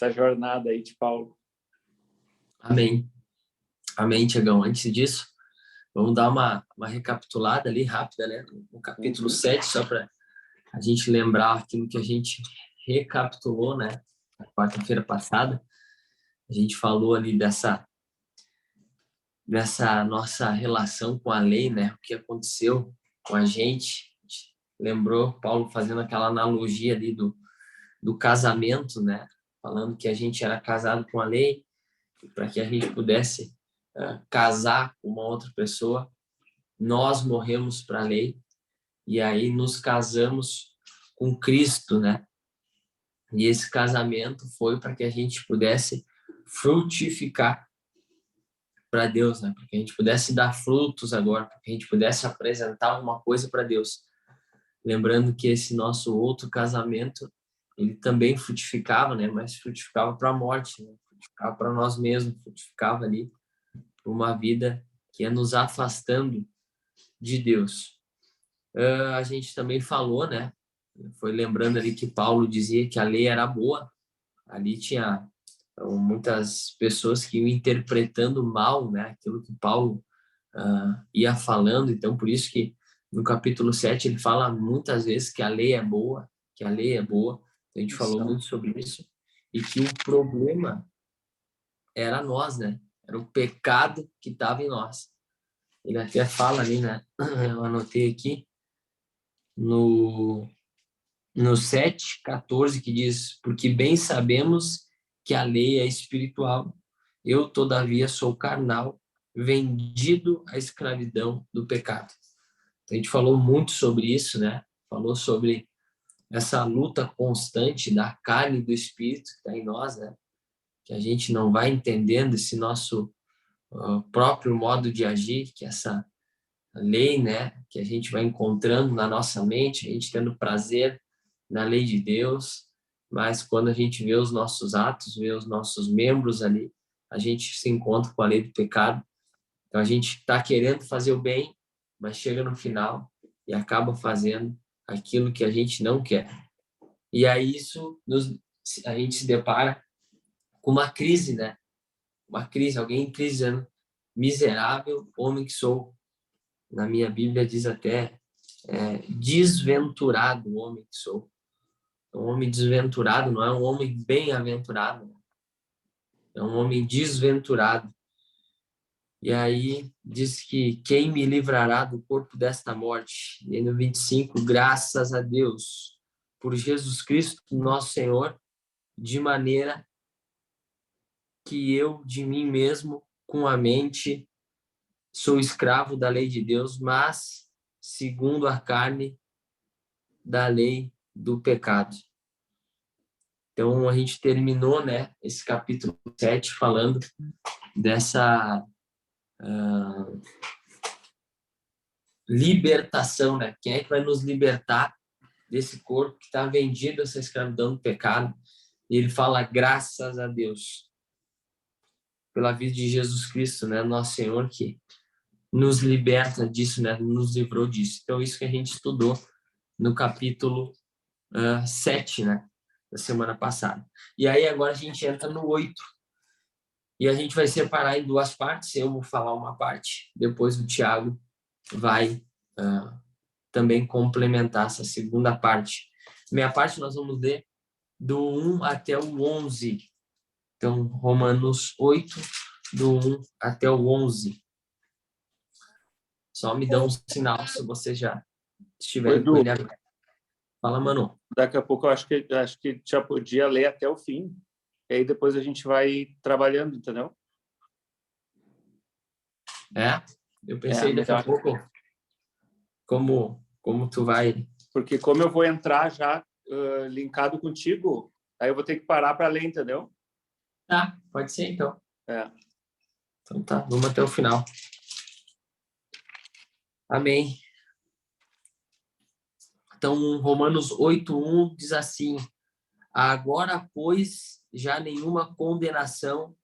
essa jornada aí de Paulo. Amém. Amém, Tiagão. Antes disso, vamos dar uma recapitulada ali rápida, né? No capítulo 7, só para a gente lembrar aquilo que a gente recapitulou, né? Na quarta-feira passada, a gente falou ali dessa nossa relação com a lei, né? O que aconteceu com a gente. Lembrou Paulo fazendo aquela analogia ali do casamento, né? Falando que a gente era casado com a lei, para que a gente pudesse casar com uma outra pessoa, nós morremos para a lei e aí nos casamos com Cristo, né? E esse casamento foi para que a gente pudesse frutificar para Deus, né? Para que a gente pudesse dar frutos agora, para que a gente pudesse apresentar alguma coisa para Deus. Lembrando que esse nosso outro casamento, ele também frutificava, né? Mas frutificava para a morte, né? Frutificava para nós mesmos, frutificava ali uma vida que ia nos afastando de Deus. A gente também falou, né? Foi lembrando ali que Paulo dizia que a lei era boa. Ali tinha muitas pessoas que iam interpretando mal, né? Aquilo que Paulo ia falando. Então, por isso que no capítulo 7 ele fala muitas vezes que a lei é boa, que a lei é boa. Então, a gente falou muito sobre isso. E que o problema era nós, né? Era o pecado que estava em nós. Ele até fala ali, né? Eu anotei aqui, no 7:14, que diz: porque bem sabemos que a lei é espiritual, eu, todavia, sou carnal, vendido à escravidão do pecado. A gente falou muito sobre isso, né? Falou sobre essa luta constante da carne e do espírito que está em nós, né? Que a gente não vai entendendo esse nosso próprio modo de agir, que essa lei, né, que a gente vai encontrando na nossa mente, a gente tendo prazer na lei de Deus, mas quando a gente vê os nossos atos, vê os nossos membros ali, a gente se encontra com a lei do pecado. Então a gente está querendo fazer o bem, mas chega no final e acaba fazendo aquilo que a gente não quer. E aí a gente se depara com uma crise, né? Uma crise, alguém em crise dizendo: miserável homem que sou. Na minha Bíblia diz até desventurado o homem que sou. Um homem desventurado não é um homem bem-aventurado, é um homem desventurado. E aí diz que quem me livrará do corpo desta morte? E no 25, graças a Deus por Jesus Cristo, nosso Senhor, de maneira que eu de mim mesmo, com a mente, sou escravo da lei de Deus, mas segundo a carne, da lei do pecado. Então, a gente terminou, né, esse capítulo 7 falando dessa libertação, né? Quem é que vai nos libertar desse corpo que está vendido a essa escravidão do pecado? E ele fala: graças a Deus pela vida de Jesus Cristo, né, nosso Senhor, que nos liberta disso, né, nos livrou disso. Então, isso que a gente estudou no capítulo 7, né, da semana passada. E aí agora a gente entra no 8. E a gente vai separar em duas partes. Eu vou falar uma parte, depois o Tiago vai também complementar essa segunda parte. Minha parte nós vamos ler do 1 até o 11. Então, Romanos 8, do 1 até o 11. Só me dá um sinal se você já estiver com ele aberto. Fala, Manu. Daqui a pouco eu acho que já podia ler até o fim. E aí depois a gente vai trabalhando, entendeu? Eu pensei daqui a pouco como tu vai... Porque como eu vou entrar já linkado contigo, aí eu vou ter que parar para ler, entendeu? Tá, pode ser então. Então tá, vamos até o final. Amém. Então, Romanos 8:1 diz assim: agora, pois, já nenhuma condenação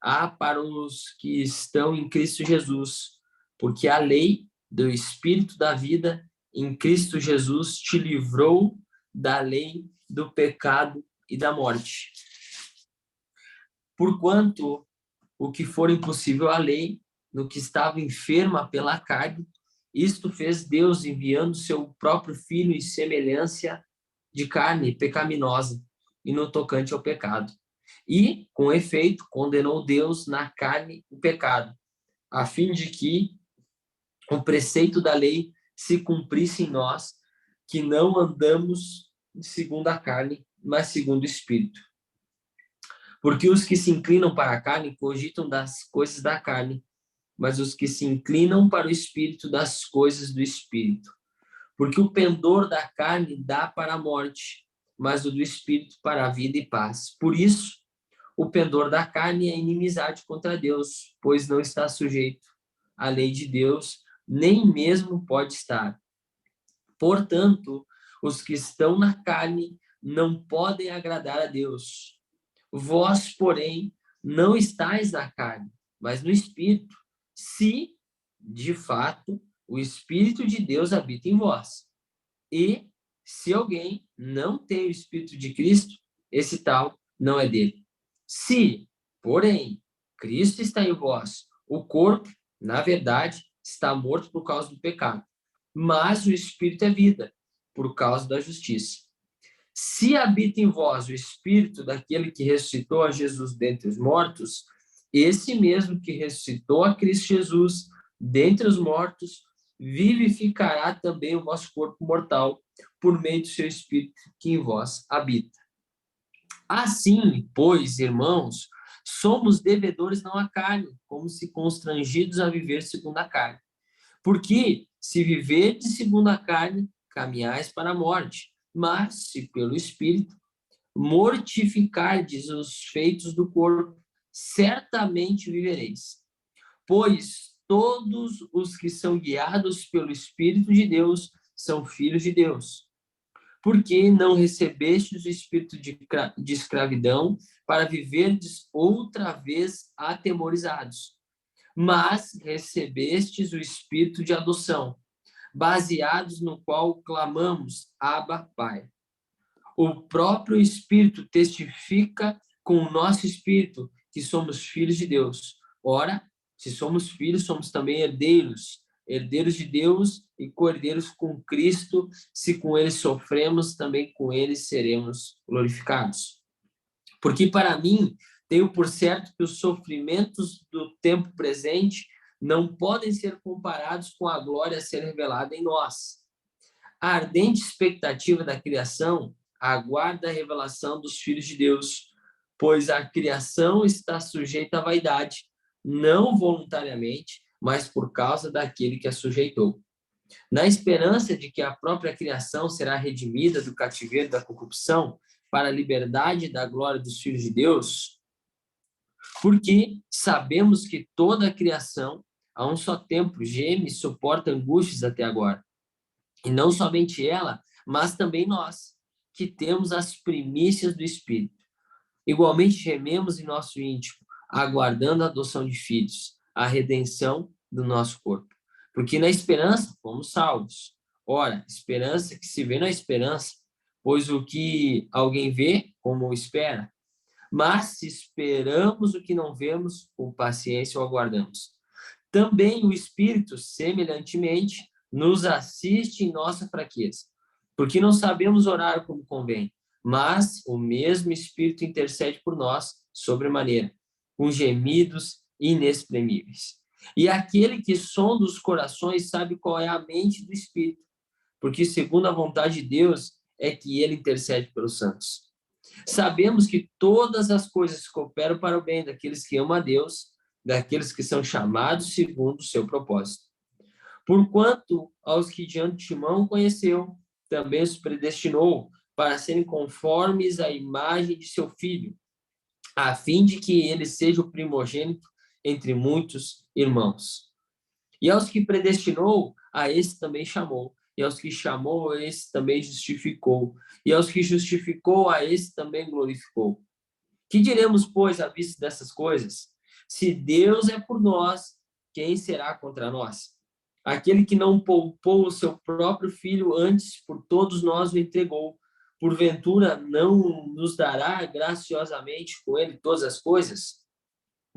há para os que estão em Cristo Jesus, porque a lei do Espírito da vida em Cristo Jesus te livrou da lei do pecado e da morte. Porquanto o que for impossível à lei, no que estava enferma pela carne, isto fez Deus enviando seu próprio Filho em semelhança de carne pecaminosa e no tocante ao pecado. E, com efeito, condenou Deus na carne o pecado, a fim de que o preceito da lei se cumprisse em nós, que não andamos segundo a carne, mas segundo o Espírito. Porque os que se inclinam para a carne cogitam das coisas da carne, mas os que se inclinam para o Espírito das coisas do Espírito. Porque o pendor da carne dá para a morte, mas o do Espírito para a vida e paz. Por isso, o pendor da carne é inimizade contra Deus, pois não está sujeito à lei de Deus, nem mesmo pode estar. Portanto, os que estão na carne não podem agradar a Deus. Vós, porém, não estáis na carne, mas no Espírito, se, de fato, o Espírito de Deus habita em vós. E, se alguém não tem o Espírito de Cristo, esse tal não é dele. Se, porém, Cristo está em vós, o corpo, na verdade, está morto por causa do pecado, mas o Espírito é vida, por causa da justiça. Se habita em vós o Espírito daquele que ressuscitou a Jesus dentre os mortos, esse mesmo que ressuscitou a Cristo Jesus dentre os mortos, vivificará também o vosso corpo mortal, por meio do seu Espírito que em vós habita. Assim, pois, irmãos, somos devedores não à carne, como se constrangidos a viver segundo a carne. Porque, se viverdes segundo a carne, caminhais para a morte. Mas, se pelo Espírito mortificardes os feitos do corpo, certamente vivereis. Pois todos os que são guiados pelo Espírito de Deus são filhos de Deus. Porque não recebestes o espírito de escravidão para viverdes outra vez atemorizados, mas recebestes o espírito de adoção, baseados no qual clamamos, Abba, Pai. O próprio Espírito testifica com o nosso espírito que somos filhos de Deus. Ora, se somos filhos, somos também herdeiros, herdeiros de Deus e co-herdeiros com Cristo. Se com ele sofremos, também com ele seremos glorificados. Porque para mim, tenho por certo que os sofrimentos do tempo presente não podem ser comparados com a glória a ser revelada em nós. A ardente expectativa da criação aguarda a revelação dos filhos de Deus, pois a criação está sujeita à vaidade, não voluntariamente, mas por causa daquele que a sujeitou. Na esperança de que a própria criação será redimida do cativeiro da corrupção para a liberdade da glória dos filhos de Deus, porque sabemos que toda a criação, a um só tempo, geme e suporta angústias até agora. E não somente ela, mas também nós, que temos as primícias do Espírito. Igualmente gememos em nosso íntimo, aguardando a adoção de filhos, a redenção do nosso corpo. Porque na esperança fomos salvos. Ora, esperança que se vê na esperança, pois o que alguém vê, como espera. Mas se esperamos o que não vemos, com paciência o aguardamos. Também o Espírito, semelhantemente, nos assiste em nossa fraqueza, porque não sabemos orar como convém, mas o mesmo Espírito intercede por nós, sobremaneira, com gemidos inexprimíveis. E aquele que sonda os corações sabe qual é a mente do Espírito, porque segundo a vontade de Deus é que ele intercede pelos santos. Sabemos que todas as coisas cooperam para o bem daqueles que amam a Deus, daqueles que são chamados segundo o seu propósito. Porquanto aos que de antemão conheceu, também os predestinou para serem conformes à imagem de seu Filho, a fim de que ele seja o primogênito entre muitos irmãos. E aos que predestinou, a esse também chamou. E aos que chamou, a esse também justificou. E aos que justificou, a esse também glorificou. Que diremos, pois, à vista dessas coisas? Se Deus é por nós, quem será contra nós? Aquele que não poupou o seu próprio filho, antes por todos nós o entregou, porventura não nos dará graciosamente com ele todas as coisas?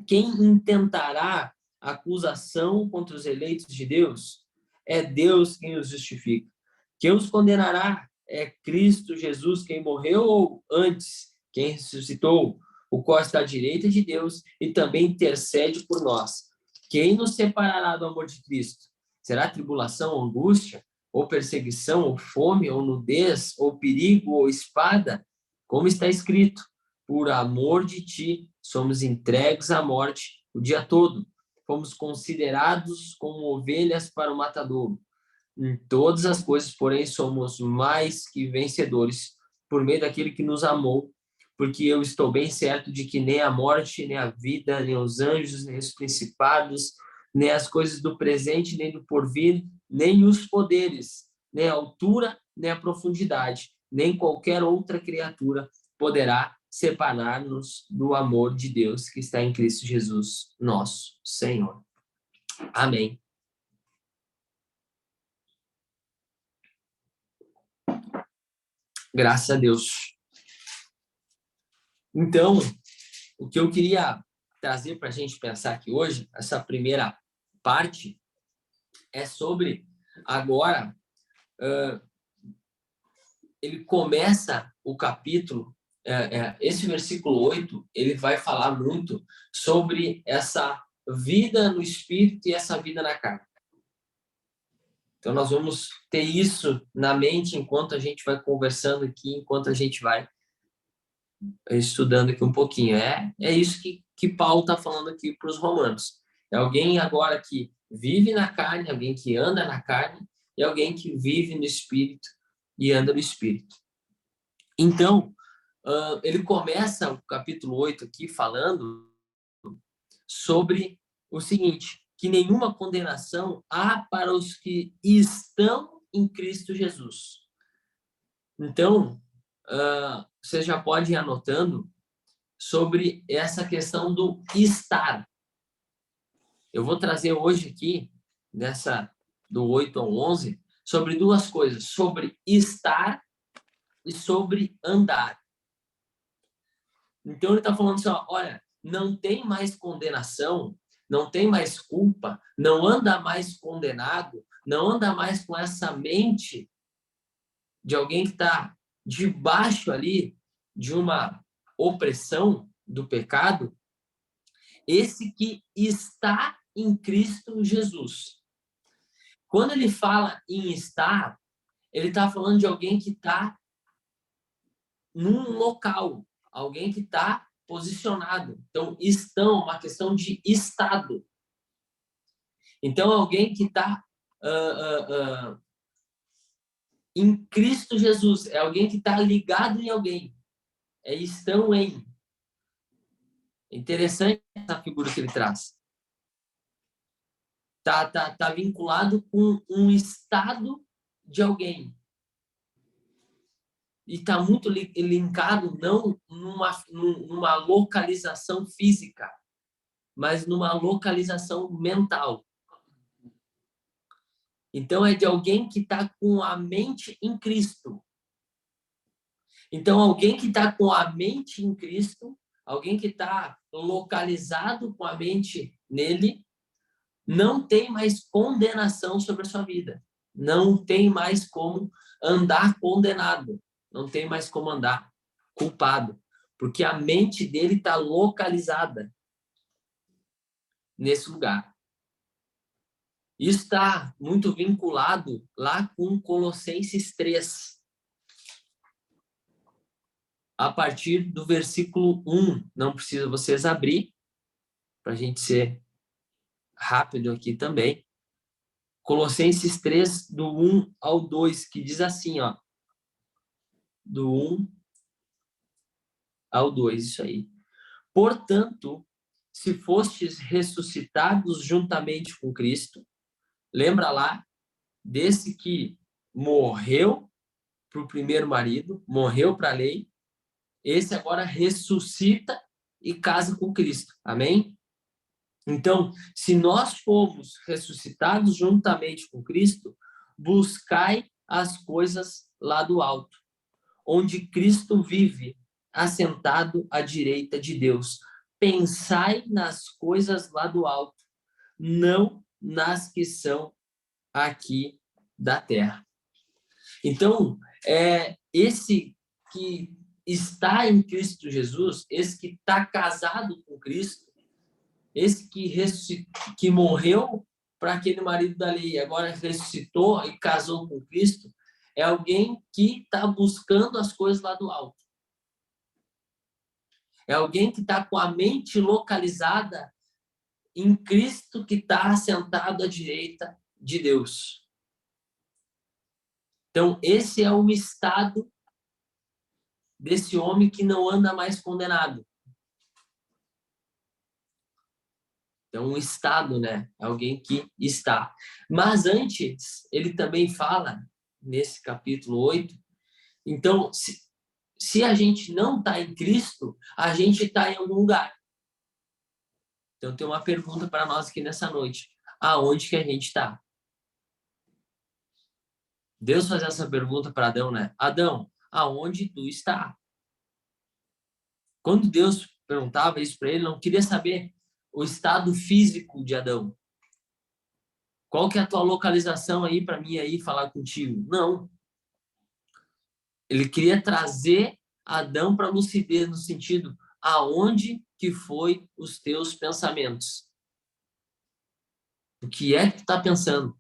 Quem intentará acusação contra os eleitos de Deus? É Deus quem os justifica. Quem os condenará? É Cristo Jesus quem morreu, ou antes, quem ressuscitou, o qual está à direita de Deus e também intercede por nós. Quem nos separará do amor de Cristo? Será tribulação, ou angústia, ou perseguição, ou fome, ou nudez, ou perigo, ou espada? Como está escrito: por amor de ti, somos entregues à morte o dia todo. Fomos considerados como ovelhas para o matadouro. Em todas as coisas, porém, somos mais que vencedores por meio daquele que nos amou, porque eu estou bem certo de que nem a morte, nem a vida, nem os anjos, nem os principados, nem as coisas do presente, nem do porvir, nem os poderes, nem a altura, nem a profundidade, nem qualquer outra criatura poderá separar-nos do amor de Deus que está em Cristo Jesus, nosso Senhor. Amém. Graças a Deus. Então, o que eu queria trazer para a gente pensar aqui hoje, essa primeira parte, é sobre agora, ele começa o capítulo, esse versículo 8, ele vai falar muito sobre essa vida no Espírito e essa vida na carne. Então, nós vamos ter isso na mente enquanto a gente vai conversando aqui, enquanto a gente vai estudando aqui um pouquinho. É isso que Paulo está falando aqui para os romanos. É alguém agora que vive na carne, alguém que anda na carne, e alguém que vive no Espírito e anda no Espírito. Então, ele começa o capítulo 8 aqui falando sobre o seguinte: que nenhuma condenação há para os que estão em Cristo Jesus. Então, você já pode ir anotando sobre essa questão do estar. Eu vou trazer hoje aqui, do 8 ao 11, sobre duas coisas: sobre estar e sobre andar. Então, ele está falando assim, ó, olha, não tem mais condenação, não tem mais culpa, não anda mais condenado, não anda mais com essa mente de alguém que está debaixo ali de uma opressão do pecado, esse que está em Cristo Jesus. Quando ele fala em estar, ele está falando de alguém que está num local, alguém que está posicionado. Então, estão, uma questão de estado. Então, alguém que está em Cristo Jesus, é alguém que está ligado em alguém. Estão em. Interessante essa figura que ele traz. Tá vinculado com um estado de alguém. E está muito linkado não numa localização física, mas numa localização mental. Então, é de alguém que está com a mente em Cristo. Então, alguém que está com a mente em Cristo, alguém que está localizado com a mente nele, não tem mais condenação sobre a sua vida. Não tem mais como andar condenado. Não tem mais como andar culpado. Porque a mente dele está localizada nesse lugar. Isso está muito vinculado lá com Colossenses 3. A partir do versículo 1. Não precisa vocês abrir, para a gente ser rápido aqui também. Colossenses 3, do 1 ao 2, que diz assim, ó. Do 1 ao 2, isso aí. Portanto, se fostes ressuscitados juntamente com Cristo, lembra lá desse que morreu para o primeiro marido, morreu para a lei, esse agora ressuscita e casa com Cristo. Amém? Então, se nós fomos ressuscitados juntamente com Cristo, buscai as coisas lá do alto, onde Cristo vive, assentado à direita de Deus. Pensai nas coisas lá do alto, não nas que são aqui da terra. Então, esse que está em Cristo Jesus, esse que está casado com Cristo, esse que morreu para aquele marido da lei, agora ressuscitou e casou com Cristo, é alguém que está buscando as coisas lá do alto. É alguém que está com a mente localizada em Cristo, que está assentado à direita de Deus. Então, esse é o estado desse homem que não anda mais condenado. Então, um estado, né? Alguém que está. Mas antes, ele também fala, nesse capítulo 8, então, se a gente não está em Cristo, a gente está em algum lugar. Então, tem uma pergunta para nós aqui nessa noite. Aonde que a gente está? Deus faz essa pergunta para Adão, né? Adão, aonde tu está? Quando Deus perguntava isso para ele, não queria saber o estado físico de Adão. Qual que é a tua localização aí para mim aí falar contigo? Não. Ele queria trazer Adão para a lucidez no sentido aonde que foi os teus pensamentos? O que é que tu está pensando?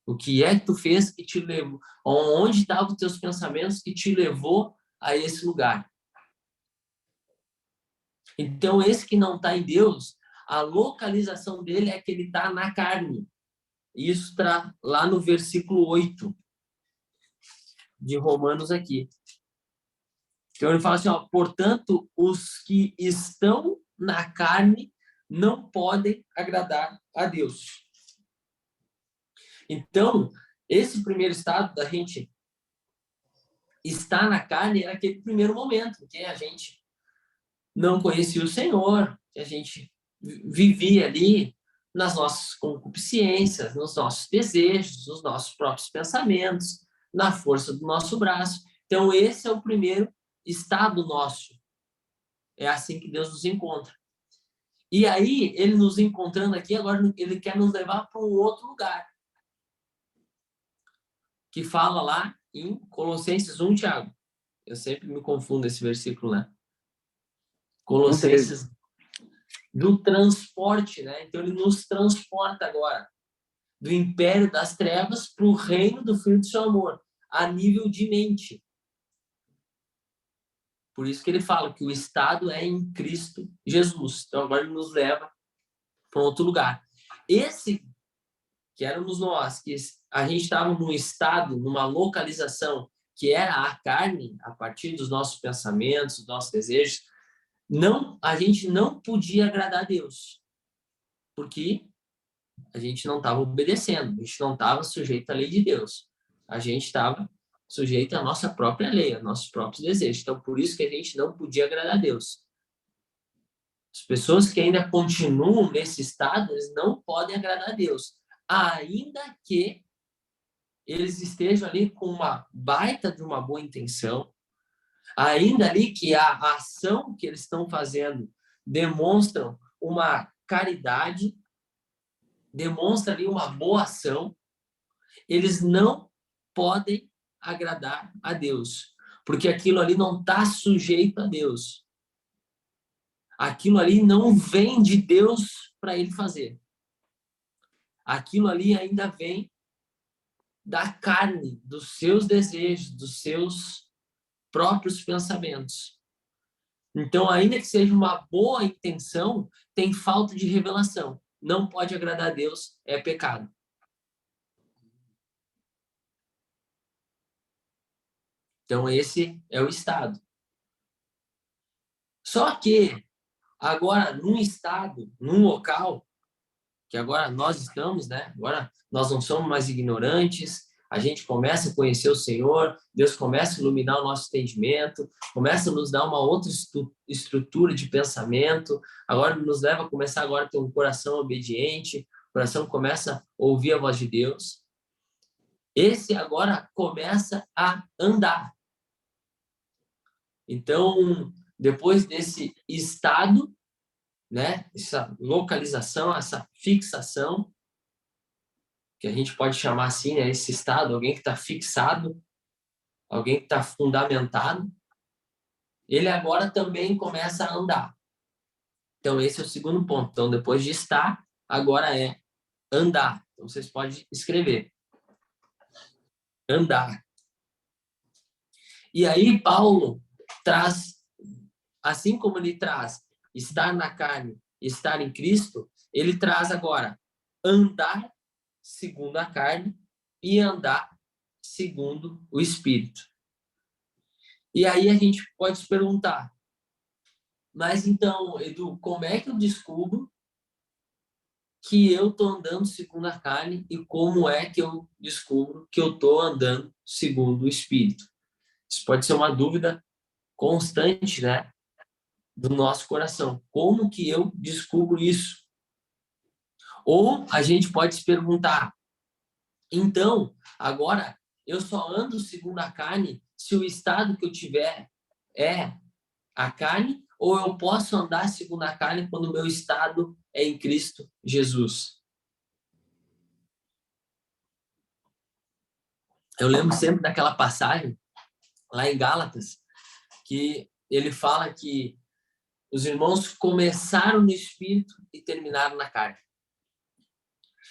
O que é que tu fez que te levou? Onde estavam os teus pensamentos que te levou a esse lugar? Então, esse que não está em Deus, a localização dele é que ele está na carne. Isso está lá no versículo 8 de Romanos aqui. Então, ele fala assim, ó, portanto, os que estão na carne não podem agradar a Deus. Então, esse primeiro estado da gente estar na carne era aquele primeiro momento em que a gente não conhecia o Senhor, que a gente vivia ali nas nossas concupiscências, nos nossos desejos, nos nossos próprios pensamentos, na força do nosso braço. Então, esse é o primeiro estado nosso. É assim que Deus nos encontra. E aí, ele nos encontrando aqui, agora ele quer nos levar para um outro lugar. Que fala lá em Colossenses 1, Tiago. Eu sempre me confundo esse versículo, né? Colossenses do transporte, né? Então ele nos transporta agora do império das trevas para o reino do Filho do seu amor, a nível de mente. Por isso que ele fala que o estado é em Cristo Jesus. Então agora ele nos leva para outro lugar. Esse que éramos nós, que a gente estava num estado, numa localização que era a carne, a partir dos nossos pensamentos, dos nossos desejos, a gente não podia agradar a Deus, porque a gente não estava obedecendo, a gente não estava sujeito à lei de Deus, a gente estava sujeito à nossa própria lei, aos nossos próprios desejos. Então, por isso que a gente não podia agradar a Deus. As pessoas que ainda continuam nesse estado, eles não podem agradar a Deus, ainda que eles estejam ali com uma baita de uma boa intenção, ainda ali que a ação que eles estão fazendo demonstram uma caridade, demonstra ali uma boa ação, eles não podem agradar a Deus, porque aquilo ali não está sujeito a Deus. Aquilo ali não vem de Deus para ele fazer. Aquilo ali ainda vem da carne, dos seus desejos, dos seus próprios pensamentos. Então, ainda que seja uma boa intenção, tem falta de revelação. Não pode agradar a Deus, é pecado. Então, esse é o estado. Só que, agora, num estado, num local, que agora nós estamos, né? Agora nós não somos mais ignorantes, a gente começa a conhecer o Senhor, Deus começa a iluminar o nosso entendimento, começa a nos dar uma outra estrutura de pensamento, agora nos leva a começar agora a ter um coração obediente, o coração começa a ouvir a voz de Deus. Esse agora começa a andar. Então, depois desse estado, né, essa localização, essa fixação, que a gente pode chamar assim, né, esse estado, alguém que está fixado, alguém que está fundamentado, ele agora também começa a andar. Então, esse é o segundo ponto. Então, depois de estar, agora é andar. Então, vocês podem escrever. Andar. E aí, Paulo traz, assim como ele traz estar na carne, estar em Cristo, ele traz agora andar segundo a carne e andar segundo o Espírito. E aí a gente pode se perguntar, mas então, Edu, como é que eu descubro que eu estou andando segundo a carne e como é que eu descubro que eu estou andando segundo o Espírito? Isso pode ser uma dúvida constante, né, do nosso coração. Como que eu descubro isso? Ou a gente pode se perguntar, então, agora eu só ando segundo a carne se o estado que eu tiver é a carne, ou eu posso andar segundo a carne quando o meu estado é em Cristo Jesus? Eu lembro sempre daquela passagem lá em Gálatas, que ele fala que os irmãos começaram no Espírito e terminaram na carne.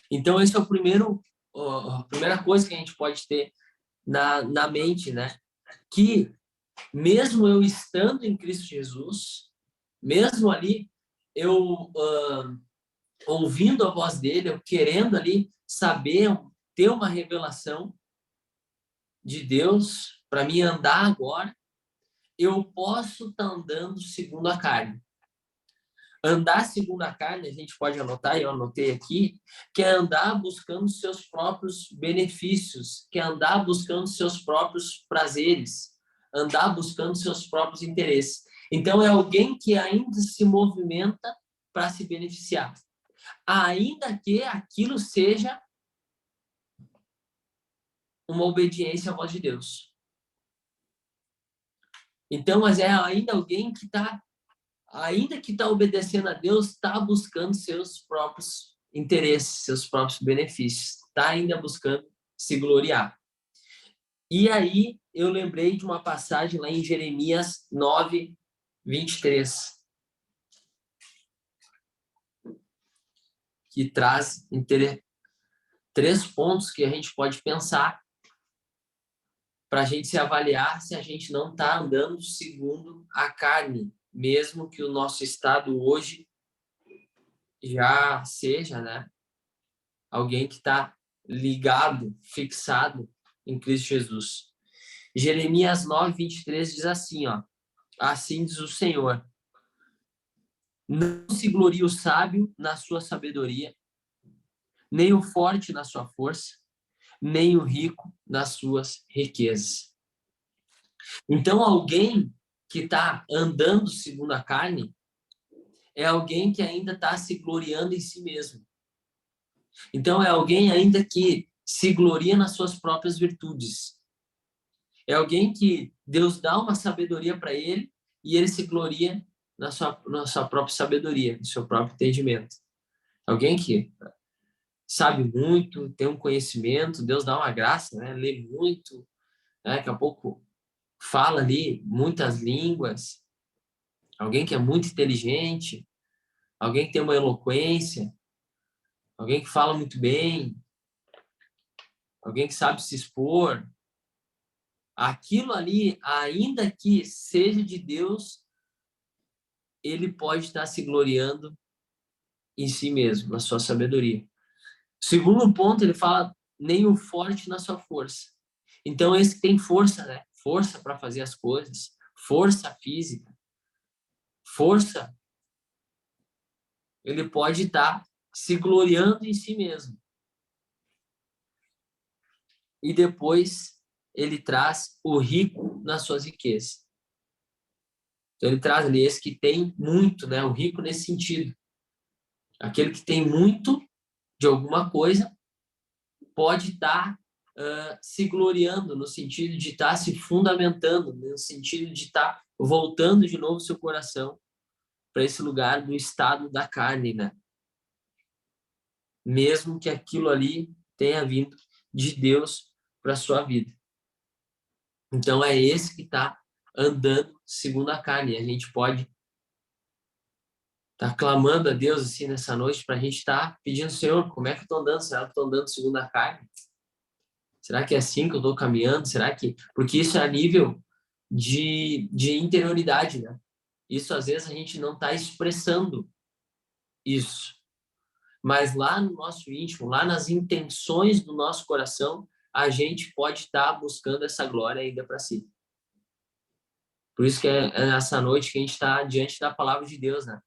Então, esse é a primeira coisa que a gente pode ter na mente, né? Que mesmo eu estando em Cristo Jesus, mesmo ali eu ouvindo a voz dele, eu querendo ali saber, ter uma revelação de Deus para mim andar agora, eu posso estar andando segundo a carne. Andar segundo a carne, a gente pode anotar, eu anotei aqui, que é andar buscando seus próprios benefícios, que é andar buscando seus próprios prazeres, andar buscando seus próprios interesses. Então, é alguém que ainda se movimenta para se beneficiar, ainda que aquilo seja uma obediência à voz de Deus. Então, mas é ainda alguém que está ainda que está obedecendo a Deus, está buscando seus próprios interesses, seus próprios benefícios, está ainda buscando se gloriar. E aí eu lembrei de uma passagem lá em Jeremias 9, 23, que traz três pontos que a gente pode pensar para a gente se avaliar se a gente não está andando segundo a carne, mesmo que o nosso estado hoje já seja, né, alguém que está ligado, fixado em Cristo Jesus. Jeremias 9, 23 diz assim, ó, assim diz o Senhor, não se glorie o sábio na sua sabedoria, nem o forte na sua força, nem o rico nas suas riquezas. Então, alguém que está andando segundo a carne é alguém que ainda está se gloriando em si mesmo. Então, é alguém ainda que se gloria nas suas próprias virtudes. É alguém que Deus dá uma sabedoria para ele e ele se gloria na sua própria sabedoria, no seu próprio entendimento. Alguém que sabe muito, tem um conhecimento, Deus dá uma graça, né? Lê muito, né? Daqui a pouco fala ali muitas línguas. Alguém que é muito inteligente, alguém que tem uma eloquência, alguém que fala muito bem, alguém que sabe se expor. Aquilo ali, ainda que seja de Deus, ele pode estar se gloriando em si mesmo, na sua sabedoria. Segundo ponto, ele fala nem o forte na sua força. Então, esse que tem força, né? Força para fazer as coisas, força física, força, ele pode estar se gloriando em si mesmo. E depois, ele traz o rico nas suas riquezas. Então, ele traz ali esse que tem muito, né? O rico nesse sentido. Aquele que tem muito de alguma coisa pode estar se gloriando, no sentido de estar se fundamentando, no sentido de estar voltando de novo seu coração para esse lugar do estado da carne, né? Mesmo que aquilo ali tenha vindo de Deus para a sua vida. Então, é esse que está andando segundo a carne. A gente pode estar clamando a Deus assim nessa noite para a gente estar pedindo, Senhor, como é que eu estou andando? Será que eu estou andando segundo a carne? Será que é assim que eu estou caminhando? Será que... Porque isso é a nível de interioridade, né? Isso, às vezes, a gente não está expressando isso. Mas lá no nosso íntimo, lá nas intenções do nosso coração, a gente pode estar buscando essa glória ainda para si. Por isso que é nessa noite que a gente está diante da palavra de Deus, né?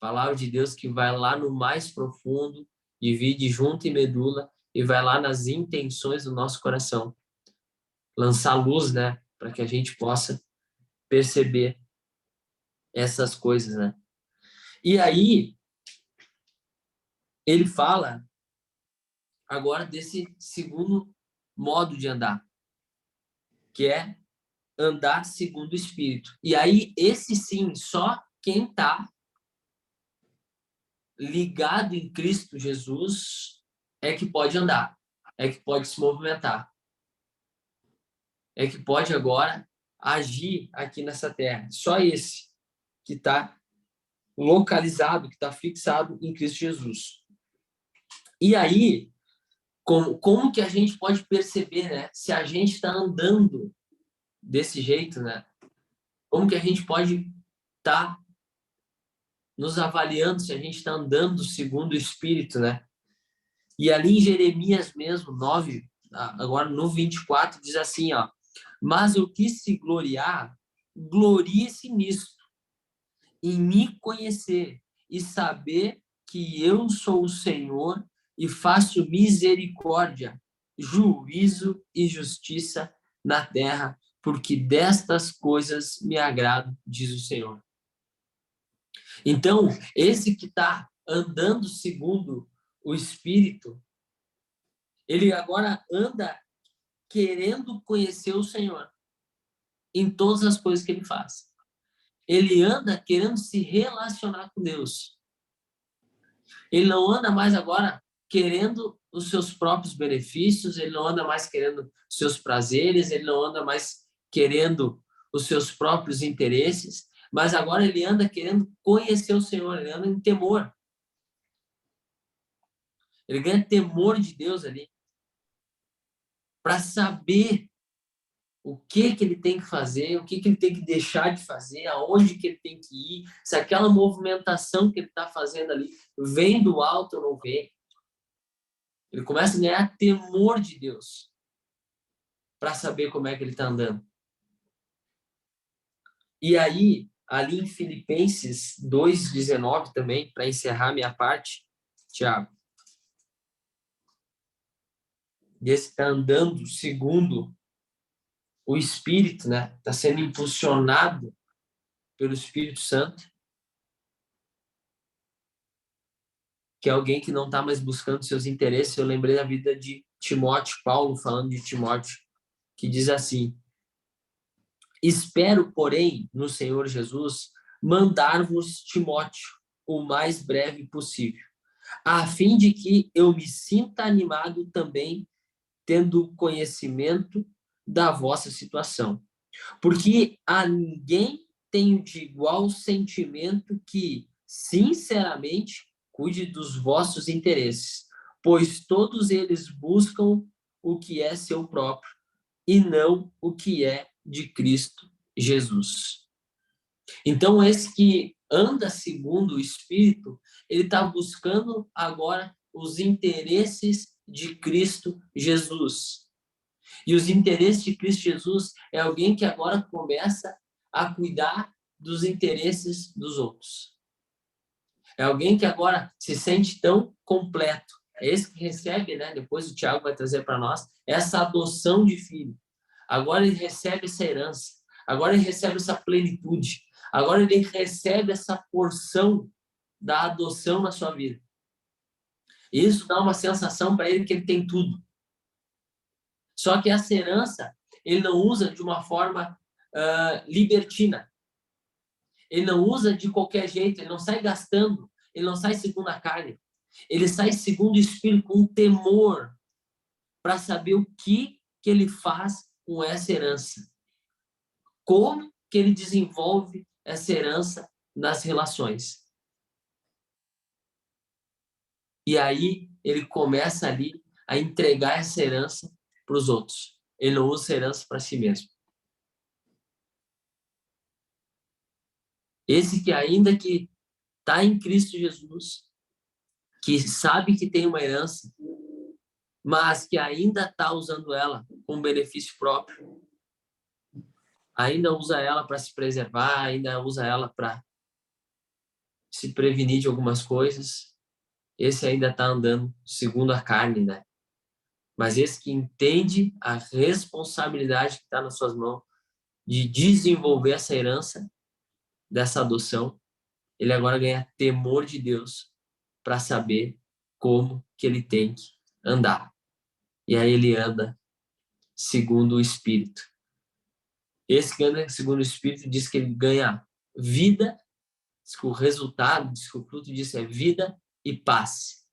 Palavra de Deus que vai lá no mais profundo, divide junto e medula e vai lá nas intenções do nosso coração. Lançar luz, né? Para que a gente possa perceber essas coisas, né? E aí, ele fala agora desse segundo modo de andar, que é andar segundo o Espírito. E aí, esse sim, só quem está ligado em Cristo Jesus é que pode andar, é que pode se movimentar, é que pode agora agir aqui nessa terra. Só esse que está localizado, que está fixado em Cristo Jesus. E aí, como que a gente pode perceber, né? Se a gente está andando desse jeito, né? Como que a gente pode estar nos avaliando se a gente está andando segundo o Espírito, né? E ali em Jeremias mesmo, 9, agora no 24, diz assim, ó: mas eu quis se gloriar, glorie-se nisto, em me conhecer e saber que eu sou o Senhor e faço misericórdia, juízo e justiça na terra, porque destas coisas me agrado, diz o Senhor. Então, esse que está andando segundo o Espírito, ele agora anda querendo conhecer o Senhor em todas as coisas que ele faz. Ele anda querendo se relacionar com Deus. Ele não anda mais agora querendo os seus próprios benefícios, ele não anda mais querendo os seus prazeres, ele não anda mais querendo os seus próprios interesses, mas agora ele anda querendo conhecer o Senhor, ele anda em temor. Ele ganha temor de Deus ali, para saber o que ele tem que fazer, o que ele tem que deixar de fazer, aonde que ele tem que ir, se aquela movimentação que ele está fazendo ali vem do alto ou não vem. Ele começa a ganhar temor de Deus para saber como é que ele está andando. E aí, ali em Filipenses 2:19 também, para encerrar minha parte, Tiago, desse está andando segundo o Espírito, né? Está sendo impulsionado pelo Espírito Santo, que é alguém que não está mais buscando seus interesses. Eu lembrei da vida de Timóteo, Paulo falando de Timóteo, que diz assim: espero, porém, no Senhor Jesus, mandar-vos Timóteo o mais breve possível, a fim de que eu me sinta animado também, tendo conhecimento da vossa situação. Porque a ninguém tenho de igual sentimento que, sinceramente, cuide dos vossos interesses, pois todos eles buscam o que é seu próprio e não o que é de Cristo Jesus. Então, esse que anda segundo o Espírito, ele está buscando agora os interesses de Cristo Jesus. E os interesses de Cristo Jesus é alguém que agora começa a cuidar dos interesses dos outros. É alguém que agora se sente tão completo. É esse que recebe, né? Depois o Tiago vai trazer para nós essa adoção de filho. Agora ele recebe essa herança. Agora ele recebe essa plenitude. Agora ele recebe essa porção da adoção na sua vida. E isso dá uma sensação para ele que ele tem tudo. Só que essa herança, ele não usa de uma forma libertina. Ele não usa de qualquer jeito, ele não sai gastando, ele não sai segundo a carne. Ele sai segundo o Espírito, com temor, para saber o que ele faz com essa herança. Como que ele desenvolve essa herança nas relações. E aí ele começa ali a entregar essa herança para os outros. Ele não usa essa herança para si mesmo. Esse que ainda que está em Cristo Jesus, que sabe que tem uma herança, mas que ainda está usando ela com benefício próprio, ainda usa ela para se preservar, ainda usa ela para se prevenir de algumas coisas, esse ainda está andando segundo a carne, né? Mas esse que entende a responsabilidade que está nas suas mãos de desenvolver essa herança, dessa adoção, ele agora ganha temor de Deus para saber como que ele tem que andar. E aí ele anda segundo o Espírito. Esse que anda segundo o Espírito diz que ele ganha vida, diz que o resultado, diz que o fruto disso é vida e paz.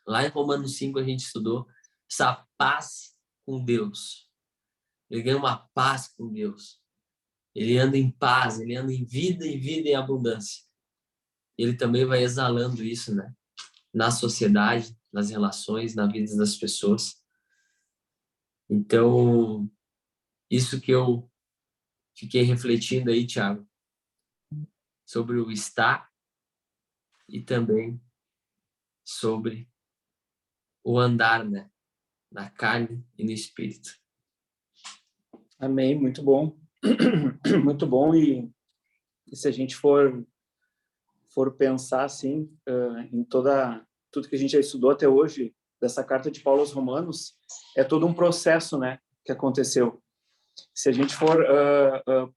Lá em Romanos 5 a gente estudou essa paz com Deus. Ele ganha uma paz com Deus. Ele anda em paz, ele anda em vida e vida em abundância. Ele também vai exalando isso, né? Na sociedade, nas relações, na vida das pessoas. Então, isso que eu fiquei refletindo aí, Thiago, sobre o estar e também sobre o andar, né? Na carne e no espírito. Amém, muito bom. Muito bom. E se a gente for pensar assim, em tudo que a gente já estudou até hoje, dessa carta de Paulo aos Romanos, é todo um processo, né, que aconteceu. Se a gente for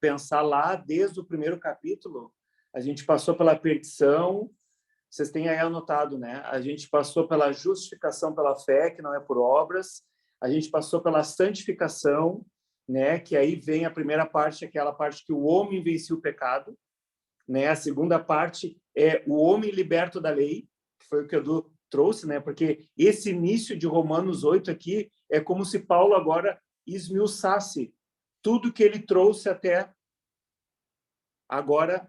pensar lá desde o primeiro capítulo, a gente passou pela perdição, vocês têm aí anotado, né? A gente passou pela justificação pela fé, que não é por obras, a gente passou pela santificação, né? Que aí vem a primeira parte, aquela parte que o homem venceu o pecado, né? A segunda parte é o homem liberto da lei, que foi o que o Edu trouxe, né? Porque esse início de Romanos 8 aqui é como se Paulo agora esmiuçasse tudo que ele trouxe até agora,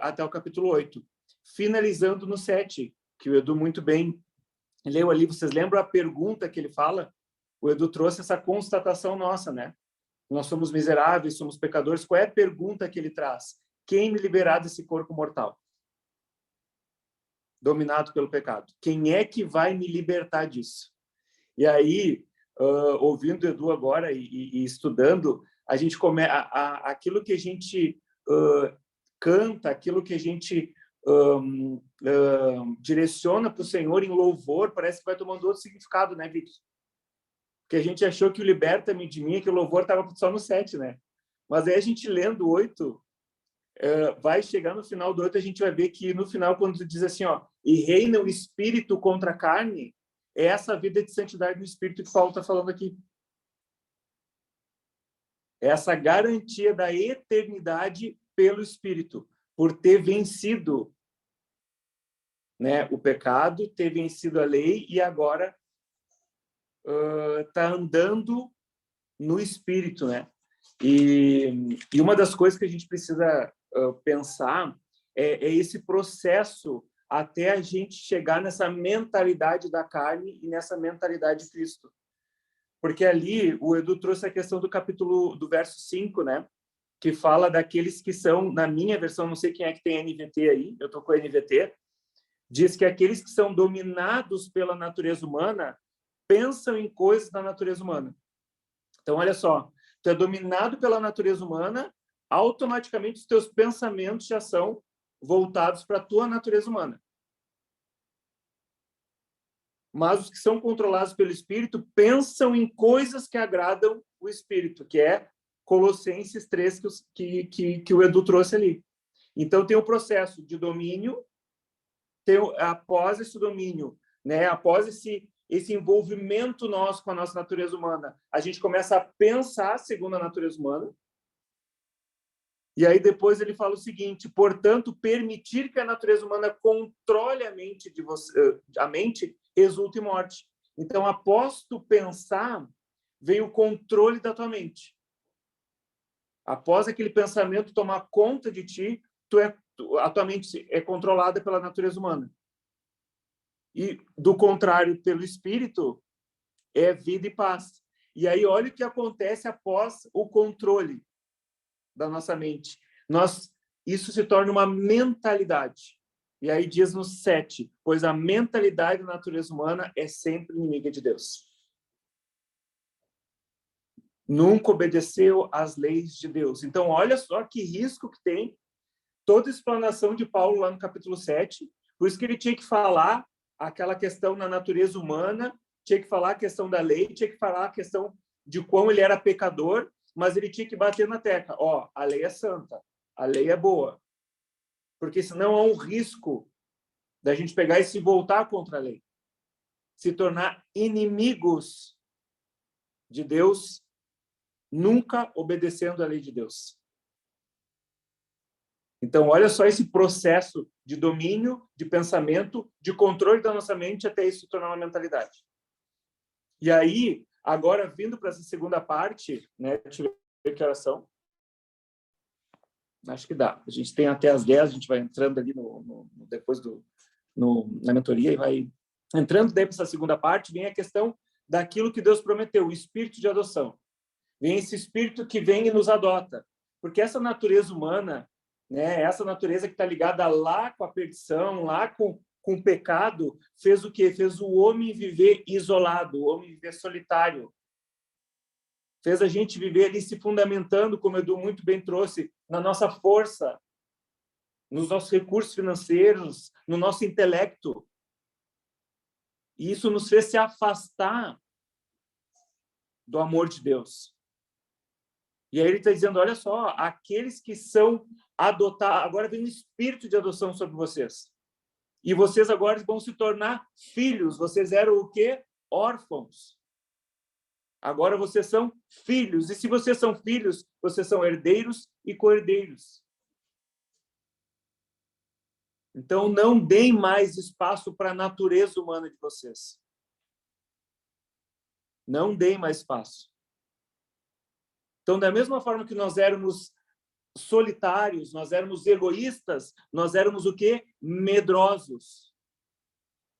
até o capítulo 8. Finalizando no 7, que o Edu muito bem leu ali. Vocês lembram a pergunta que ele fala? O Edu trouxe essa constatação nossa, né? Nós somos miseráveis, somos pecadores. Qual é a pergunta que ele traz? Quem me liberar desse corpo mortal? Dominado pelo pecado. Quem é que vai me libertar disso? E aí, ouvindo o Edu agora e estudando, a gente começa aquilo que a gente canta, aquilo que a gente direciona para o Senhor em louvor, parece que vai tomando outro significado, né, Vitor? Porque a gente achou que o liberta-me de mim, que o louvor estava só no 7, né? Mas aí a gente lendo o 8, vai chegar no final do 8, a gente vai ver que no final, quando diz assim, ó, e reina o espírito contra a carne, é essa vida de santidade no espírito que Paulo está falando aqui. Essa garantia da eternidade pelo espírito, por ter vencido, né, o pecado, ter vencido a lei e agora tá andando no espírito, né? E uma das coisas que a gente precisa pensar é esse processo até a gente chegar nessa mentalidade da carne e nessa mentalidade de Cristo. Porque ali o Edu trouxe a questão do verso 5, né? Que fala daqueles que são, na minha versão, não sei quem é que tem NVT aí, eu tô com a NVT, diz que aqueles que são dominados pela natureza humana pensam em coisas da natureza humana. Então, olha só, tu é dominado pela natureza humana, automaticamente os teus pensamentos já são voltados para a tua natureza humana. Mas os que são controlados pelo Espírito pensam em coisas que agradam o Espírito, que é Colossenses 3, que o Edu trouxe ali. Então, tem o processo de domínio, após esse domínio, né? Após esse envolvimento nosso com a nossa natureza humana, a gente começa a pensar segundo a natureza humana. E aí depois ele fala o seguinte: portanto, permitir que a natureza humana controle a mente de você, a mente, resulta em morte. Então, após tu pensar, vem o controle da tua mente. Após aquele pensamento tomar conta de ti, a tua mente é controlada pela natureza humana. E, do contrário, pelo Espírito, é vida e paz. E aí, olha o que acontece após o controle da nossa mente. Isso se torna uma mentalidade. E aí diz no 7, pois a mentalidade da natureza humana é sempre inimiga de Deus. Nunca obedeceu às leis de Deus. Então, olha só que risco que tem toda a explanação de Paulo lá no capítulo 7. Por isso que ele tinha que falar aquela questão na natureza humana, tinha que falar a questão da lei, tinha que falar a questão de como ele era pecador, mas ele tinha que bater na tecla. Ó, a lei é santa, a lei é boa. Porque senão há um risco da gente pegar e se voltar contra a lei. Se tornar inimigos de Deus, nunca obedecendo à lei de Deus. Então, olha só esse processo de domínio, de pensamento, de controle da nossa mente até isso se tornar uma mentalidade. E aí, agora, vindo para essa segunda parte, né, deixa eu ver que horas são. Acho que dá. A gente tem até as 10, a gente vai entrando ali depois na mentoria e vai entrando daí para essa segunda parte, vem a questão daquilo que Deus prometeu, o espírito de adoção. Vem esse espírito que vem e nos adota. Porque essa natureza humana, né, essa natureza que está ligada lá com a perdição, lá com o pecado, fez o quê? Fez o homem viver isolado, o homem viver solitário. Fez a gente viver ali se fundamentando, como o Edu muito bem trouxe, na nossa força, nos nossos recursos financeiros, no nosso intelecto. E isso nos fez se afastar do amor de Deus. E aí ele está dizendo, olha só, aqueles que são adotados, agora vem um espírito de adoção sobre vocês. E vocês agora vão se tornar filhos. Vocês eram o quê? Órfãos. Agora vocês são filhos. E se vocês são filhos, vocês são herdeiros e co-herdeiros. Então, não deem mais espaço para a natureza humana de vocês. Não deem mais espaço. Então, da mesma forma que nós éramos solitários, nós éramos egoístas, nós éramos o quê? Medrosos.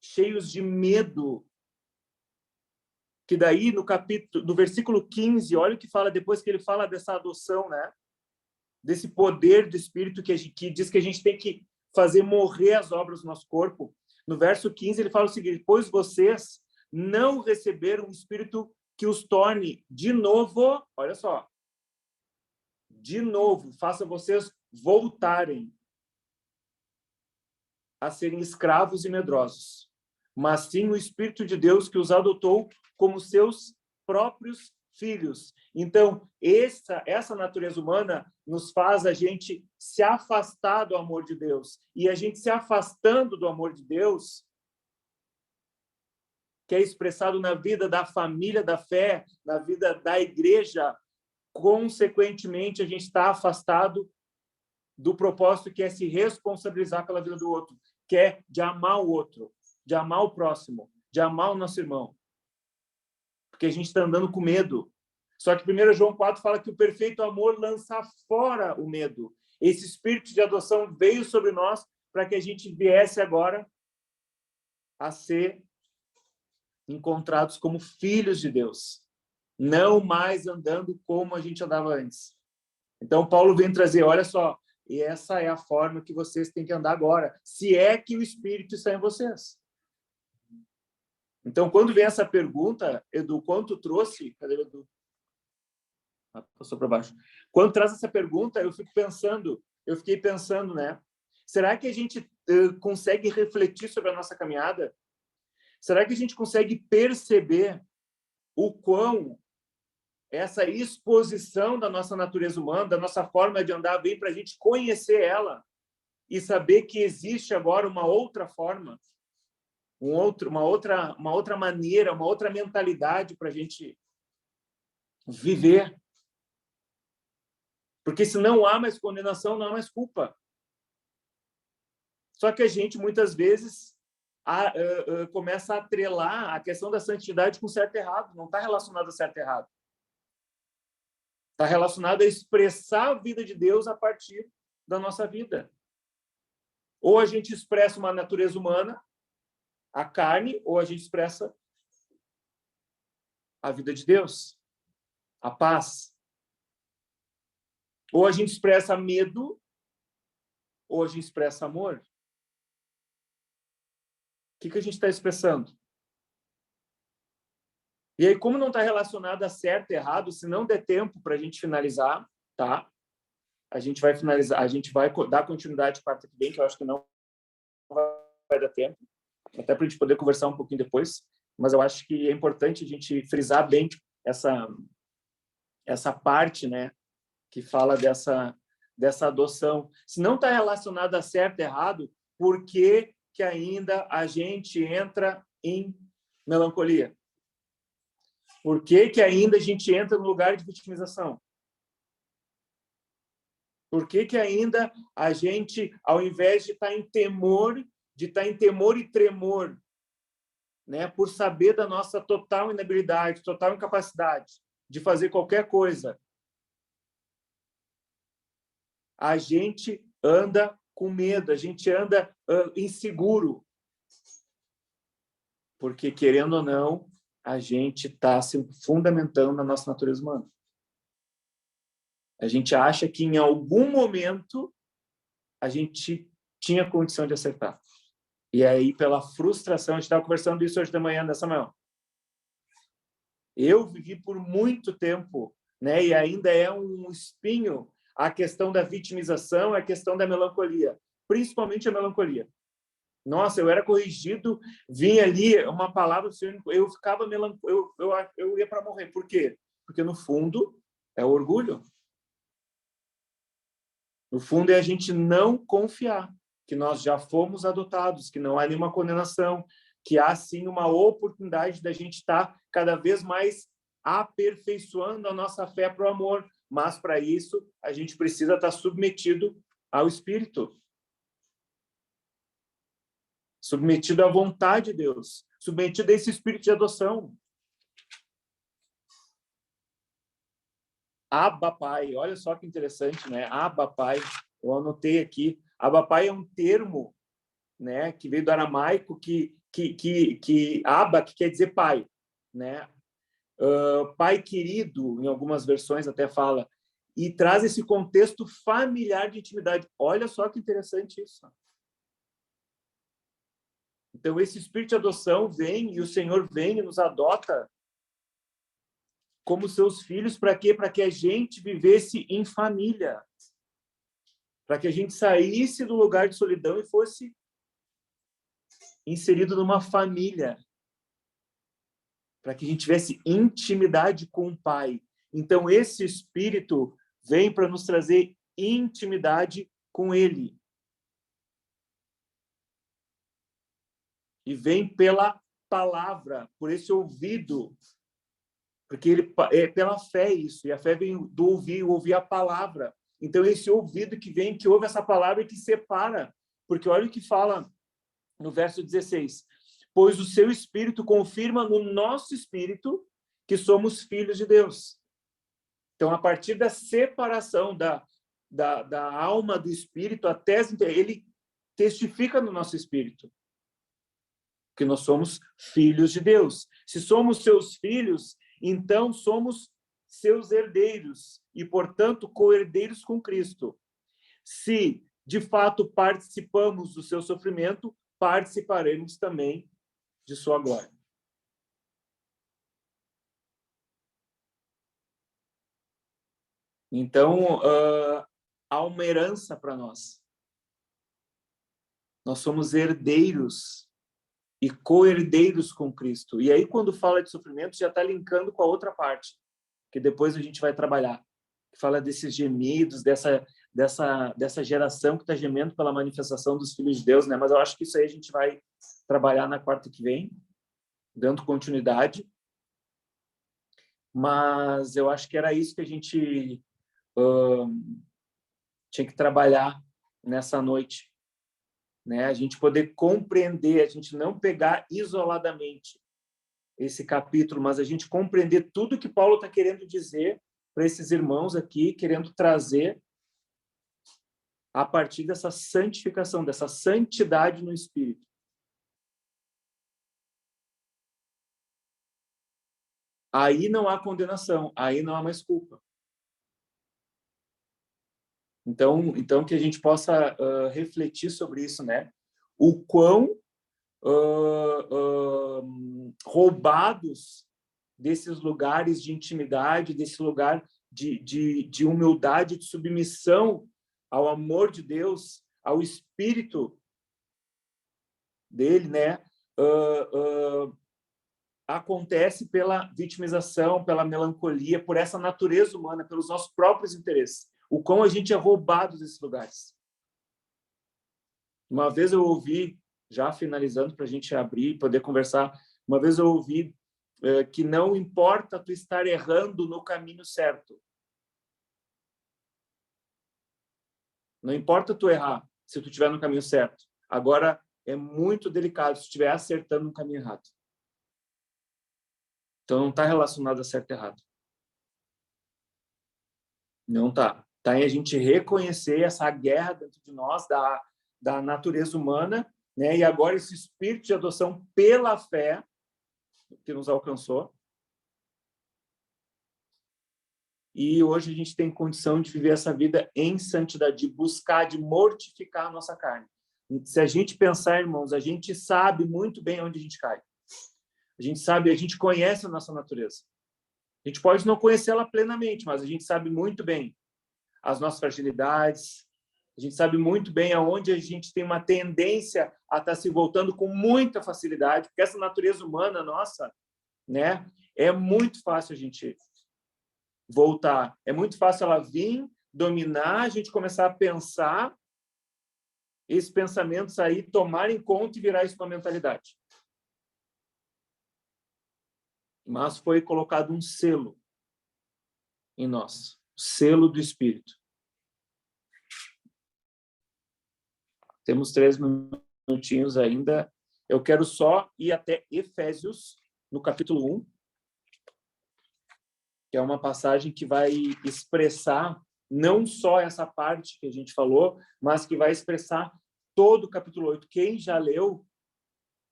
Cheios de medo. Que daí, no versículo 15, olha o que fala, depois que ele fala dessa adoção, né? Desse poder do Espírito que diz que a gente tem que fazer morrer as obras do nosso corpo. No verso 15, ele fala o seguinte, pois vocês não receberam um Espírito que os torne de novo, olha só, de novo, faça vocês voltarem a serem escravos e medrosos, mas sim o Espírito de Deus que os adotou como seus próprios filhos. Então, essa natureza humana nos faz a gente se afastar do amor de Deus. E a gente se afastando do amor de Deus, que é expressado na vida da família da fé, na vida da igreja, consequentemente, a gente está afastado do propósito que é se responsabilizar pela vida do outro, que é de amar o outro, de amar o próximo, de amar o nosso irmão. Porque a gente está andando com medo. Só que 1 João 4 fala que o perfeito amor lança fora o medo. Esse espírito de adoção veio sobre nós para que a gente viesse agora a ser encontrados como filhos de Deus. Não mais andando como a gente andava antes. Então, Paulo vem trazer, olha só, e essa é a forma que vocês têm que andar agora, se é que o Espírito está em vocês. Então, quando vem essa pergunta, Edu, quanto trouxe... Cadê o Edu? Passou para baixo. Quando traz essa pergunta, eu fiquei pensando, né? Será que a gente consegue refletir sobre a nossa caminhada? Será que a gente consegue perceber o quão essa exposição da nossa natureza humana, da nossa forma de andar, vem para a gente conhecer ela e saber que existe agora uma outra forma? uma outra maneira, uma outra mentalidade para a gente viver. Porque se não há mais condenação, não há mais culpa. Só que a gente, muitas vezes, começa a atrelar a questão da santidade com certo e errado. Não está relacionado a certo e errado. Está relacionado a expressar a vida de Deus a partir da nossa vida. Ou a gente expressa uma natureza humana, a carne, ou a gente expressa a vida de Deus, a paz. Ou a gente expressa medo, ou a gente expressa amor. O que a gente está expressando? E aí, como não está relacionado a certo e errado, se não der tempo para a gente finalizar, tá? A gente vai finalizar, a gente vai dar continuidade quarta que vem, que eu acho que não vai dar tempo, até para a gente poder conversar um pouquinho depois, mas eu acho que é importante a gente frisar bem essa parte, né, que fala dessa adoção. Se não está relacionado a certo e errado, por que ainda a gente entra em melancolia? Por que ainda a gente entra no lugar de vitimização? Por que ainda a gente, ao invés de estar em temor, e tremor, né, por saber da nossa total inabilidade, total incapacidade de fazer qualquer coisa, a gente anda com medo, a gente anda inseguro. Porque, querendo ou não, a gente está se fundamentando na nossa natureza humana. A gente acha que, em algum momento, a gente tinha condição de acertar. E aí, pela frustração, a gente estava conversando isso hoje de manhã, né, Samuel? Eu vivi por muito tempo, né, e ainda é um espinho a questão da vitimização, a questão da melancolia, principalmente a melancolia. Nossa, eu era corrigido, vinha ali uma palavra do Senhor, eu ficava melancólico, eu ia para morrer. Por quê? Porque, no fundo, é o orgulho. No fundo, é a gente não confiar que nós já fomos adotados, que não há nenhuma condenação, que há, sim, uma oportunidade da gente estar cada vez mais aperfeiçoando a nossa fé para o amor. Mas, para isso, a gente precisa estar submetido ao Espírito. Submetido à vontade de Deus, submetido a esse espírito de adoção. Abba Pai, olha só que interessante, né? Abba Pai, eu anotei aqui. Abba Pai é um termo, né, que veio do aramaico, que Abba, que quer dizer pai, né? Pai querido, em algumas versões até fala, e traz esse contexto familiar de intimidade. Olha só que interessante isso. Então, esse espírito de adoção vem, e o Senhor vem e nos adota como seus filhos. Para quê? Para que a gente vivesse em família. Para que a gente saísse do lugar de solidão e fosse inserido numa família. Para que a gente tivesse intimidade com o Pai. Então, esse espírito vem para nos trazer intimidade com Ele. E vem pela palavra, por esse ouvido, porque ele é pela fé isso, e a fé vem do ouvir a palavra. Então, esse ouvido que vem, que ouve essa palavra e que separa, porque olha o que fala no verso 16, pois o seu Espírito confirma no nosso espírito que somos filhos de Deus. Então, a partir da separação da alma do espírito, ele testifica no nosso espírito que nós somos filhos de Deus. Se somos seus filhos, então somos seus herdeiros e, portanto, co-herdeiros com Cristo. Se, de fato, participamos do seu sofrimento, participaremos também de sua glória. Então, há uma herança para nós. Nós somos herdeiros e co-herdeiros com Cristo. E aí, quando fala de sofrimento, já está linkando com a outra parte, que depois a gente vai trabalhar, que fala desses gemidos, dessa geração que está gemendo pela manifestação dos filhos de Deus, né? Mas eu acho que isso aí a gente vai trabalhar na quarta que vem, dando continuidade. Mas eu acho que era isso que a gente tinha que trabalhar nessa noite, né? A gente poder compreender, a gente não pegar isoladamente esse capítulo, mas a gente compreender tudo que Paulo está querendo dizer para esses irmãos aqui, querendo trazer a partir dessa santificação, dessa santidade no Espírito. Aí não há condenação, aí não há mais culpa. Então que a gente possa refletir sobre isso, né? O quão roubados desses lugares de intimidade, desse lugar de humildade, de submissão ao amor de Deus, ao Espírito dele, né? Acontece pela vitimização, pela melancolia, por essa natureza humana, pelos nossos próprios interesses. O quão a gente é roubado desses lugares. Uma vez eu ouvi, já finalizando para a gente abrir e poder conversar, uma vez eu ouvi que não importa tu estar errando no caminho certo. Não importa tu errar, se tu estiver no caminho certo. Agora, é muito delicado se tu estiver acertando no caminho errado. Então, não está relacionado a certo e errado. Não está. Está em a gente reconhecer essa guerra dentro de nós, da natureza humana, né? E agora esse espírito de adoção pela fé que nos alcançou. E hoje a gente tem condição de viver essa vida em santidade, de buscar, de mortificar a nossa carne. Se a gente pensar, irmãos, a gente sabe muito bem onde a gente cai. A gente sabe, a gente conhece a nossa natureza. A gente pode não conhecê-la plenamente, mas a gente sabe muito bem as nossas fragilidades. A gente sabe muito bem aonde a gente tem uma tendência a estar se voltando com muita facilidade, porque essa natureza humana nossa, né, é muito fácil a gente voltar. É muito fácil ela vir, dominar, a gente começar a pensar, esses pensamentos aí tomarem conta e virar isso uma mentalidade. Mas foi colocado um selo em nós, o selo do Espírito. Temos 3 minutinhos ainda. Eu quero só ir até Efésios, no capítulo 1, que é uma passagem que vai expressar não só essa parte que a gente falou, mas que vai expressar todo o capítulo 8. Quem já leu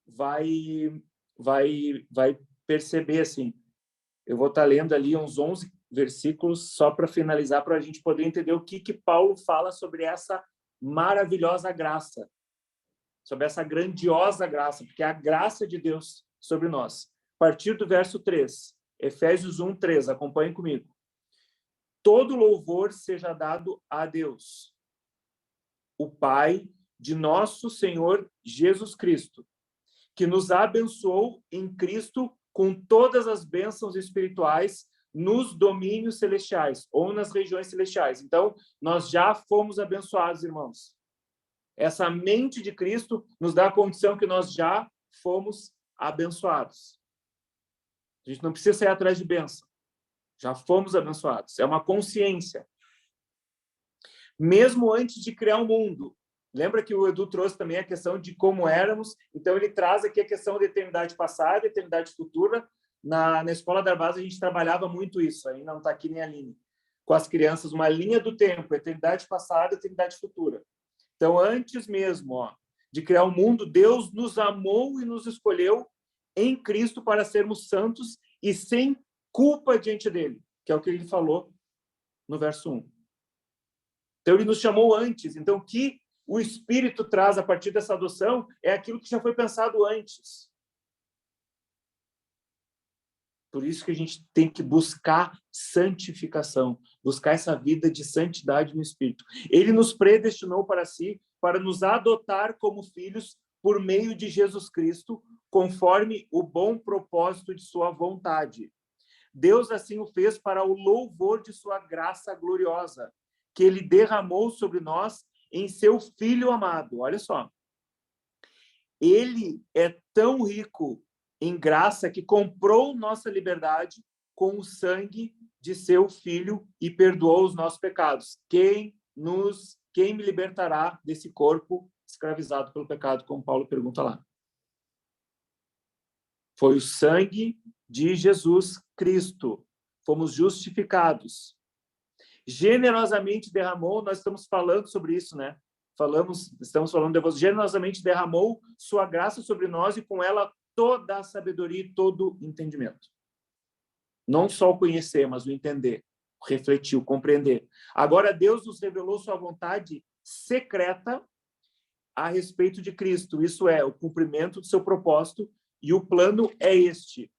vai perceber, assim, eu vou estar lendo ali uns 11 versículos só para finalizar, para a gente poder entender o que Paulo fala sobre essa maravilhosa graça, sobre essa grandiosa graça, porque é a graça de Deus sobre nós. A partir do verso 3, Efésios 1, 3, acompanhem comigo. Todo louvor seja dado a Deus, o Pai de nosso Senhor Jesus Cristo, que nos abençoou em Cristo com todas as bênçãos espirituais nos domínios celestiais ou nas regiões celestiais. Então, nós já fomos abençoados, irmãos. Essa mente de Cristo nos dá a condição que nós já fomos abençoados. A gente não precisa sair atrás de bênção. Já fomos abençoados. É uma consciência. Mesmo antes de criar o mundo. Lembra que o Edu trouxe também a questão de como éramos? Então, ele traz aqui a questão da eternidade passada e eternidade futura. Na escola da base, a gente trabalhava muito isso. Ainda não está aqui nem a Aline. Com as crianças, uma linha do tempo. Eternidade passada e eternidade futura. Então, antes mesmo de criar o mundo, Deus nos amou e nos escolheu em Cristo para sermos santos e sem culpa diante dele, que é o que ele falou no verso 1. Então, ele nos chamou antes. Então, o que o Espírito traz a partir dessa adoção é aquilo que já foi pensado antes. Por isso que a gente tem que buscar santificação, buscar essa vida de santidade no Espírito. Ele nos predestinou para si, para nos adotar como filhos por meio de Jesus Cristo, conforme o bom propósito de sua vontade. Deus assim o fez para o louvor de sua graça gloriosa, que ele derramou sobre nós em seu Filho amado. Olha só. Ele é tão rico em graça que comprou nossa liberdade com o sangue de seu Filho e perdoou os nossos pecados. Quem me libertará desse corpo escravizado pelo pecado, como Paulo pergunta lá? Foi o sangue de Jesus Cristo. Fomos justificados. Generosamente derramou, nós estamos falando sobre isso, né? Estamos falando de Deus, generosamente derramou sua graça sobre nós e com ela toda a sabedoria e todo o entendimento. Não só o conhecer, mas o entender, o refletir, o compreender. Agora Deus nos revelou sua vontade secreta a respeito de Cristo. Isso é, o cumprimento do seu propósito, e o plano é este.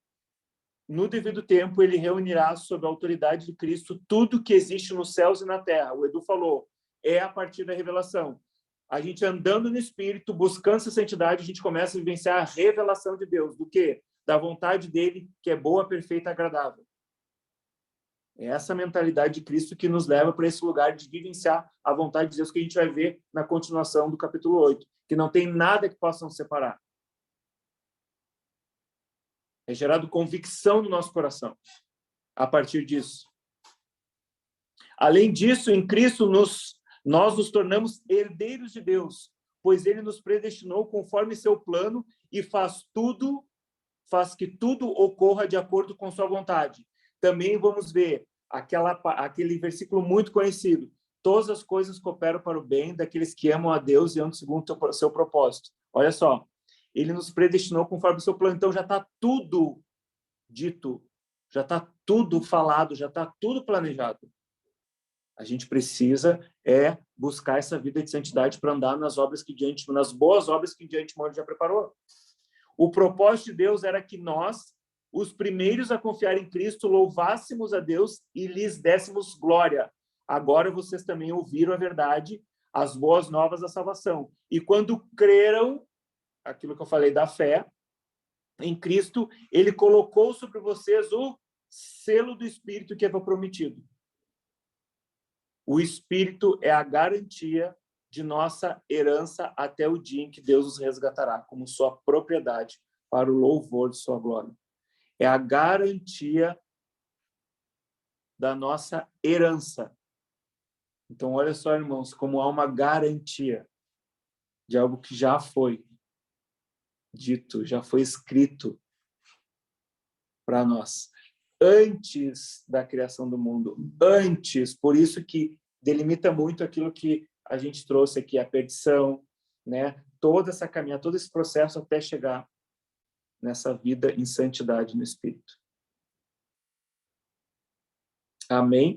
No devido tempo, ele reunirá sob a autoridade de Cristo tudo que existe nos céus e na terra. O Edu falou, é a partir da revelação. A gente andando no Espírito, buscando essa santidade, a gente começa a vivenciar a revelação de Deus. Do quê? Da vontade dele, que é boa, perfeita e agradável. É essa mentalidade de Cristo que nos leva para esse lugar de vivenciar a vontade de Deus, que a gente vai ver na continuação do capítulo 8, que não tem nada que possa nos separar. É gerado convicção no nosso coração a partir disso. Além disso, em Cristo, nós nos tornamos herdeiros de Deus, pois ele nos predestinou conforme seu plano e faz que tudo ocorra de acordo com sua vontade. Também vamos ver aquele versículo muito conhecido. Todas as coisas cooperam para o bem daqueles que amam a Deus e andam segundo o seu propósito. Olha só, ele nos predestinou conforme o seu plano. Então já está tudo dito, já está tudo falado, já está tudo planejado. A gente precisa buscar essa vida de santidade para andar nas boas obras que de antemão já preparou. O propósito de Deus era que nós, os primeiros a confiar em Cristo, louvássemos a Deus e lhes dessemos glória. Agora vocês também ouviram a verdade, as boas novas da salvação. E quando creram, aquilo que eu falei da fé, em Cristo, ele colocou sobre vocês o selo do Espírito que foi prometido. O Espírito é a garantia de nossa herança até o dia em que Deus os resgatará como sua propriedade para o louvor de sua glória. É a garantia da nossa herança. Então, olha só, irmãos, como há uma garantia de algo que já foi dito, já foi escrito para nós. Antes da criação do mundo, antes, por isso que delimita muito aquilo que a gente trouxe aqui, a perdição, né? Toda essa caminhada, todo esse processo até chegar nessa vida em santidade no Espírito. Amém?